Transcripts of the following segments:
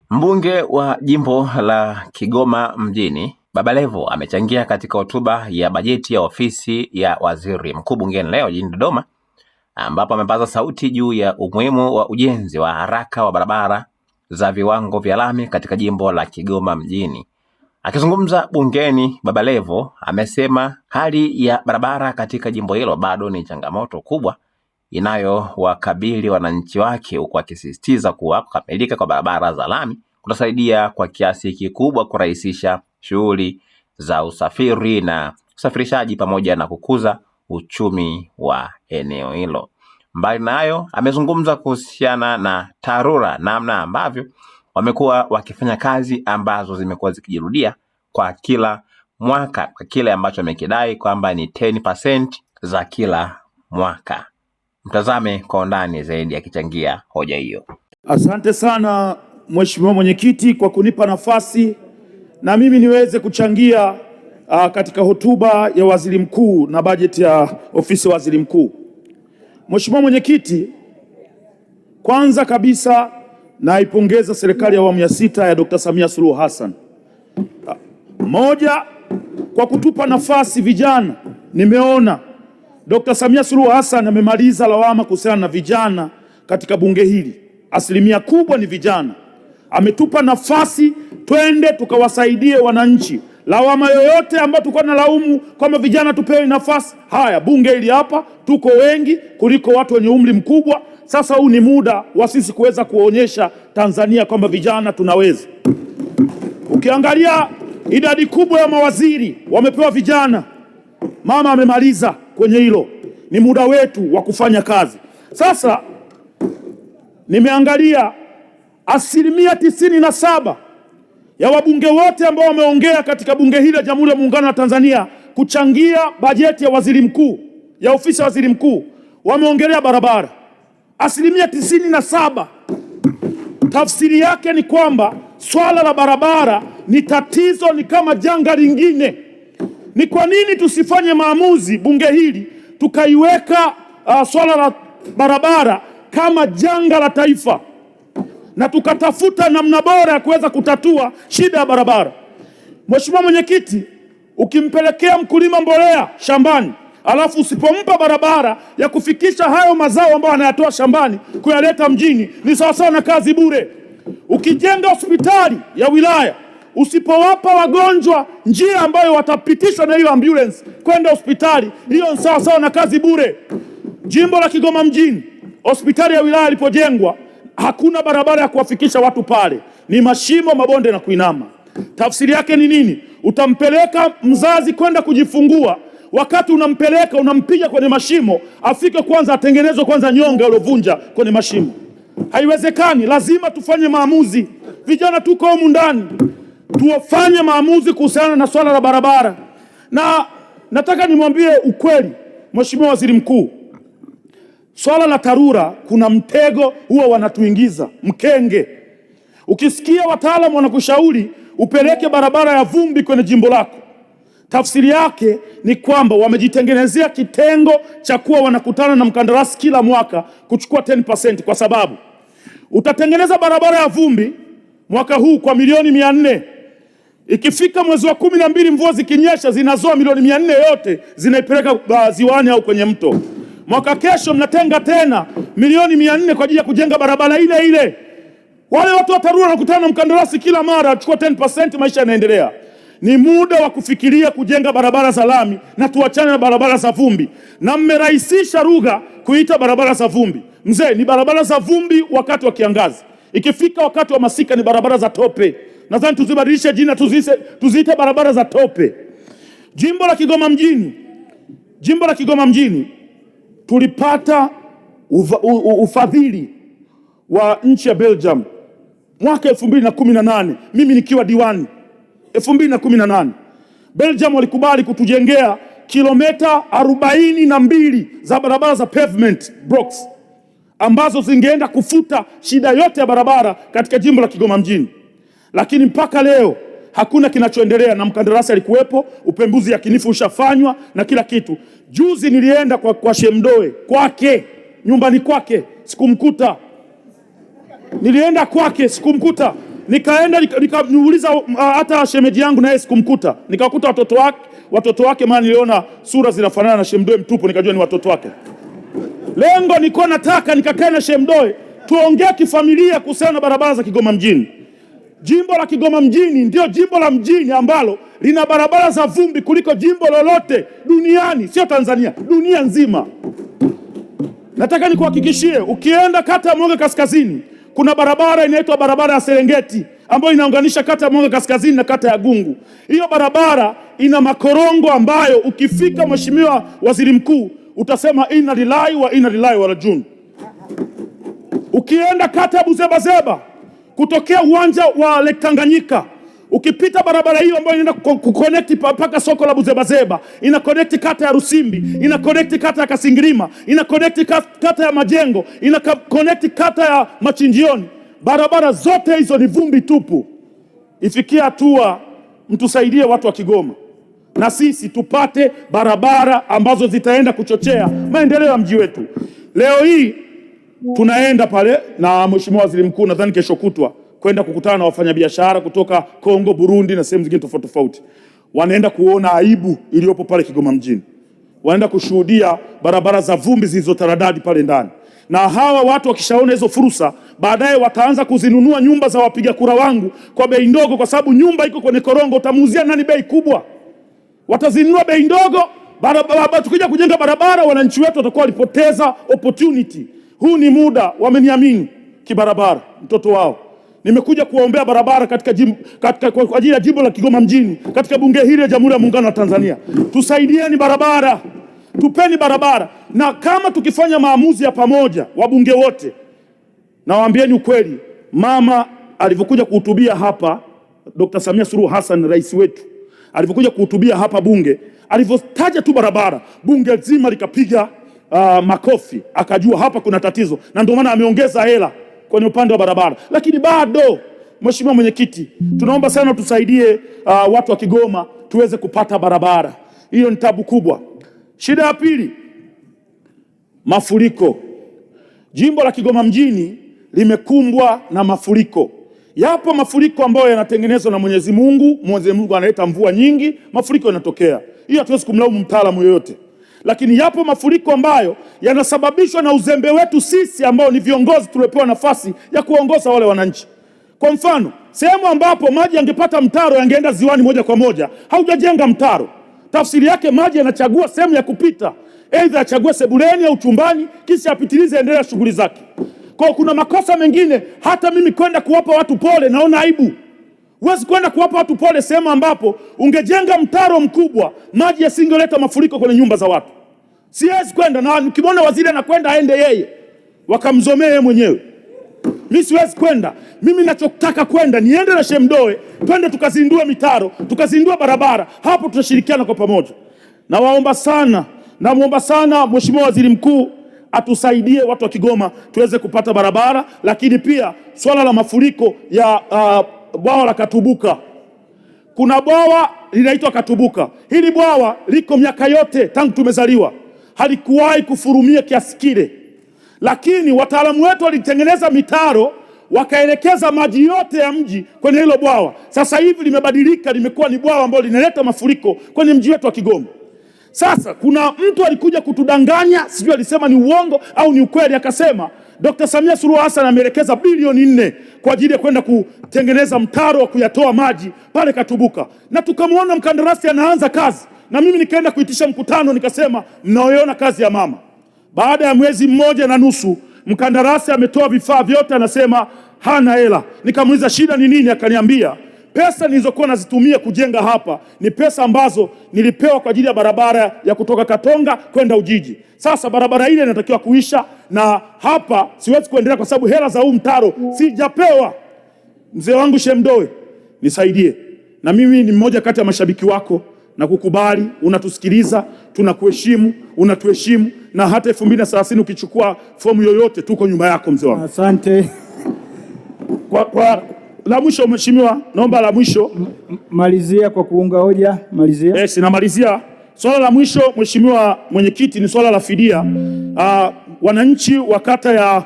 Mbunge wa jimbo la Kigoma mjini Baba Levo amechangia katika hotuba ya bajeti ya ofisi ya waziri mkuu bungeni leo jijini Dodoma, ambapo amepaza sauti juu ya umuhimu wa ujenzi wa haraka wa barabara za viwango vya lami katika jimbo la Kigoma mjini. Akizungumza bungeni, Baba Levo amesema hali ya barabara katika jimbo hilo bado ni changamoto kubwa inayowakabili wananchi wake, huku akisisitiza kuwa kukamilika kwa barabara za lami kutasaidia kwa kiasi kikubwa kurahisisha shughuli za usafiri na usafirishaji pamoja na kukuza uchumi wa eneo hilo. Mbali na hayo, amezungumza kuhusiana na TARURA, namna ambavyo wamekuwa wakifanya kazi ambazo zimekuwa zikijirudia kwa kila mwaka, kwa kile ambacho amekidai kwamba ni 10% za kila mwaka. Mtazame kwa undani zaidi akichangia hoja hiyo. Asante sana Mheshimiwa Mwenyekiti kwa kunipa nafasi na mimi niweze kuchangia katika hotuba ya Waziri Mkuu na bajeti ya ofisi ya Waziri Mkuu. Mheshimiwa Mwenyekiti, kwanza kabisa naipongeza serikali ya awamu ya 6 ya Dr. Samia Suluhu Hassan. Moja, kwa kutupa nafasi vijana. Nimeona Dr. Samia Suluhu Hassan amemaliza lawama kuhusiana na vijana katika bunge hili. Asilimia kubwa ni vijana. Ametupa nafasi twende tukawasaidie wananchi. Lawama yoyote ambayo tulikuwa tunalaumu kama vijana tupewe nafasi, haya bunge hili hapa tuko wengi kuliko watu wenye umri mkubwa. Sasa huu ni muda wa sisi kuweza kuonyesha Tanzania kwamba vijana tunaweza. Ukiangalia idadi kubwa ya mawaziri wamepewa vijana. Mama amemaliza kwenye hilo. Ni muda wetu wa kufanya kazi. Sasa nimeangalia asilimia 97 ya wabunge wote ambao wameongea katika bunge hili la Jamhuri ya Muungano wa Tanzania kuchangia bajeti ya waziri mkuu, ya ofisi ya waziri mkuu, wameongelea barabara. Asilimia 97. Tafsiri yake ni kwamba swala la barabara ni tatizo, ni kama janga lingine. Ni kwa nini tusifanye maamuzi bunge hili tukaiweka swala la barabara kama janga la taifa na tukatafuta namna bora ya kuweza kutatua shida ya barabara? Mheshimiwa Mwenyekiti, ukimpelekea mkulima mbolea shambani alafu usipompa barabara ya kufikisha hayo mazao ambayo anayatoa shambani kuyaleta mjini, ni sawasawa na kazi bure. Ukijenga hospitali ya wilaya usipowapa wagonjwa njia ambayo watapitishwa na hiyo ambulance kwenda hospitali, hiyo ni sawasawa na kazi bure. Jimbo la Kigoma mjini, hospitali ya wilaya ilipojengwa, hakuna barabara ya kuwafikisha watu pale, ni mashimo, mabonde na kuinama. Tafsiri yake ni nini? Utampeleka mzazi kwenda kujifungua, wakati unampeleka unampiga kwenye mashimo, afike kwanza atengenezwe kwanza nyonga aliyovunja kwenye mashimo. Haiwezekani. Lazima tufanye maamuzi. Vijana tuko humu ndani, tuwafanye maamuzi kuhusiana na swala la barabara. Na nataka nimwambie ukweli Mheshimiwa Waziri Mkuu, swala la TARURA kuna mtego huwa wanatuingiza, mkenge. Ukisikia wataalamu wanakushauri upeleke barabara ya vumbi kwenye jimbo lako, tafsiri yake ni kwamba wamejitengenezea kitengo cha kuwa wanakutana na mkandarasi kila mwaka kuchukua 10%, kwa sababu utatengeneza barabara ya vumbi mwaka huu kwa milioni 400. Ikifika mwezi wa 12 mvua zikinyesha zinazoa milioni 400 yote zinaipeleka ziwani au kwenye mto. Mwaka kesho mnatenga tena milioni 400 kwa ajili ya kujenga barabara ile ile. Wale watu wa TARURA wanakutana na mkandarasi kila mara achukua 10%, maisha yanaendelea. Ni muda wa kufikiria kujenga barabara za lami na tuachane na barabara za vumbi. Na mmerahisisha lugha kuita barabara za vumbi. Mzee, ni barabara za vumbi wakati wa kiangazi. Ikifika wakati wa masika ni barabara za tope. Nadhani tuzibadilishe jina, tuziite barabara za tope. Jimbo la Kigoma mjini tulipata ufadhili wa nchi ya Belgium mwaka 2018, mimi nikiwa diwani 2018. Belgium walikubali kutujengea kilomita 42 za barabara za pavement blocks ambazo zingeenda kufuta shida yote ya barabara katika jimbo la Kigoma mjini. Lakini mpaka leo hakuna kinachoendelea, na mkandarasi alikuwepo, upembuzi yakinifu ushafanywa na kila kitu. Juzi nilienda kwa Shemdoe kwake, nyumbani kwake, sikumkuta. Nilienda kwake sikumkuta. Nikaenda nikamuuliza hata shemeji yangu naye sikumkuta. Nikakuta watoto wake maana niliona sura zinafanana na Shemdoe mtupu, nikajua ni watoto wake. Lengo nilikuwa nataka nikakae na Shemdoe tuongee kifamilia kuhusiana na barabara za Kigoma mjini. Jimbo la Kigoma mjini ndio jimbo la mjini ambalo lina barabara za vumbi kuliko jimbo lolote duniani, sio Tanzania, dunia nzima. Nataka nikuhakikishie, ukienda kata ya Mwanga Kaskazini kuna barabara inaitwa barabara ya Serengeti ambayo inaunganisha kata ya Mwanga Kaskazini na kata ya Gungu. Hiyo barabara ina makorongo ambayo ukifika, Mheshimiwa Waziri Mkuu, utasema inna lillahi wa inna ilaihi rajiun. Ukienda kata ya Buzebazeba kutokea uwanja wa Lake Tanganyika, ukipita barabara hiyo ambayo inaenda kuconnect mpaka soko la Buzebazeba, ina connect kata ya Rusimbi, ina connect kata ya Kasingirima, ina connect kata ya Majengo, ina connect kata ya Machinjioni. Barabara zote hizo ni vumbi tupu. Ifikia hatua mtusaidie watu wa Kigoma na sisi tupate barabara ambazo zitaenda kuchochea maendeleo ya mji wetu. Leo hii tunaenda pale na Mheshimiwa Waziri Mkuu, nadhani kesho kutwa, kwenda kukutana na wafanyabiashara kutoka Kongo, Burundi na sehemu zingine tofauti tofauti. Wanaenda kuona aibu iliyopo pale Kigoma mjini. Wanaenda kushuhudia barabara za vumbi zilizotaradadi pale ndani. Na hawa watu wakishaona hizo fursa, baadaye wataanza kuzinunua nyumba za wapiga kura wangu kwa bei ndogo, kwa sababu nyumba iko kwenye korongo, utamuuzia nani bei kubwa? Watazinunua bei ndogo. Tukija kujenga barabara, wananchi wetu watakuwa walipoteza opportunity. Huu ni muda, wameniamini kibarabara, mtoto wao. Nimekuja kuwaombea barabara kwa ajili ya jimbo la Kigoma mjini, katika bunge hili la Jamhuri ya Muungano wa Tanzania. Tusaidieni barabara, tupeni barabara. Na kama tukifanya maamuzi ya pamoja, wabunge wote, nawaambieni ukweli, mama alivyokuja kuhutubia hapa, Dr. Samia Suluhu Hassan, rais wetu, alivyokuja kuhutubia hapa bunge, alivyotaja tu barabara, bunge zima likapiga makofi, akajua hapa kuna tatizo, na ndio maana ameongeza hela kwenye upande wa barabara. Lakini bado, Mheshimiwa Mwenyekiti, tunaomba sana tusaidie watu wa Kigoma tuweze kupata barabara. Hiyo ni tabu kubwa. Shida ya pili, mafuriko. Jimbo la Kigoma mjini limekumbwa na mafuriko. Yapo mafuriko ambayo yanatengenezwa na Mwenyezi Mungu. Mwenyezi Mungu analeta mvua nyingi, mafuriko yanatokea. Hiyo hatuwezi kumlaumu mtaalamu yoyote. Lakini yapo mafuriko ambayo yanasababishwa na uzembe wetu sisi ambao ni viongozi tuliopewa nafasi ya kuongoza wale wananchi. Kwa mfano, sehemu ambapo maji yangepata mtaro yangeenda ziwani moja kwa moja, haujajenga mtaro. Tafsiri yake maji yanachagua sehemu ya kupita, aidha achague sebuleni au chumbani, kisha apitilize, endelea shughuli zake. Kwa kuna makosa mengine, hata mimi kwenda kuwapa watu pole naona aibu. Huwezi kwenda kuwapa watu pole sehemu ambapo ungejenga mtaro mkubwa, maji yasingeleta mafuriko kwenye nyumba za watu. Siwezi kwenda, na nikimwona waziri anakwenda aende yeye, wakamzomee yeye mwenyewe. Mimi siwezi kwenda. Mimi ninachotaka kwenda niende na Shemdoe, twende tukazindue mitaro, tukazindue barabara. Hapo tutashirikiana kwa pamoja. Namuomba sana Mheshimiwa Waziri Mkuu atusaidie watu wa Kigoma tuweze kupata barabara. Lakini pia swala la mafuriko ya bwawa la Katubuka. Kuna bwawa linaitwa Katubuka. Hili bwawa liko miaka yote tangu tumezaliwa, halikuwahi kufurumia kiasi kile. Lakini wataalamu wetu walitengeneza mitaro, wakaelekeza maji yote ya mji kwenye hilo bwawa. Sasa hivi limebadilika, limekuwa ni bwawa ambalo linaleta mafuriko kwenye mji wetu wa Kigoma. Sasa kuna mtu alikuja kutudanganya, sijui alisema ni uongo au ni ukweli, akasema Dr. Samia Suluhu Hassan ameelekeza bilioni 4 kwa ajili ya kwenda kutengeneza mtaro wa kuyatoa maji pale Katubuka. Na tukamwona mkandarasi anaanza kazi, na mimi nikaenda kuitisha mkutano, nikasema mnaoiona kazi ya mama. Baada ya mwezi mmoja na nusu, mkandarasi ametoa vifaa vyote, anasema hana hela. Nikamuuliza shida ni nini? Akaniambia pesa nilizokuwa nazitumia kujenga hapa ni pesa ambazo nilipewa kwa ajili ya barabara ya kutoka Katonga kwenda Ujiji. Sasa barabara ile inatakiwa kuisha, na hapa siwezi kuendelea kwa sababu hela za huu mtaro sijapewa. Mzee wangu Shemdoe, nisaidie. Na mimi ni mmoja kati ya mashabiki wako, na kukubali, unatusikiliza, tunakuheshimu, unatuheshimu, na hata 2030 ukichukua fomu yoyote tuko nyuma yako mzee wangu. Asante. Kwa la mwisho Mheshimiwa, naomba la mwisho. Malizia kwa kuunga hoja, malizia. Yes, namalizia. Swala la mwisho Mheshimiwa Mwenyekiti ni swala la fidia. Wananchi wa kata ya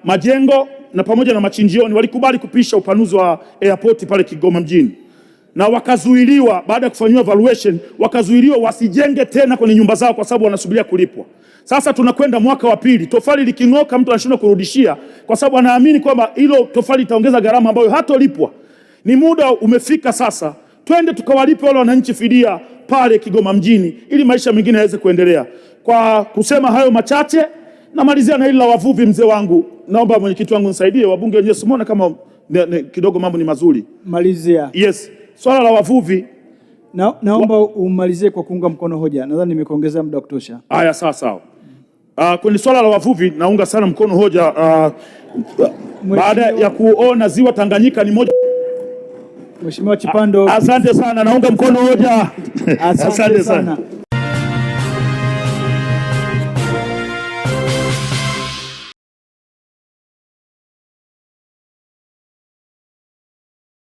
Majengo na pamoja na machinjioni walikubali kupisha upanuzi wa airport pale Kigoma mjini, na wakazuiliwa baada ya kufanyiwa valuation, wakazuiliwa wasijenge tena kwenye nyumba zao kwa sababu wanasubiria kulipwa. Sasa tunakwenda mwaka wa pili, tofali liking'oka mtu anashindwa kurudishia kwa sababu anaamini kwamba hilo tofali itaongeza gharama ambayo hatolipwa. Ni muda umefika sasa, twende tukawalipe wale wananchi fidia pale Kigoma mjini ili maisha mengine yaweze kuendelea. Kwa kusema hayo machache, namalizia na hili la wavuvi. Mzee wangu, naomba mwenyekiti wangu nisaidie, wabunge wenyewe simuone kama kidogo mambo ni mazuri. Malizia. Yes, swala la wavuvi naomba umalizie kwa kuunga mkono hoja. Nadhani nimekuongezea muda wa kutosha. Haya, sawa. Kwenye swala la wavuvi naunga sana mkono hoja baada ya kuona ziwa Tanganyika ni moja. Mheshimiwa Chipando. Asante sana, naunga mkono hoja. Asante sana.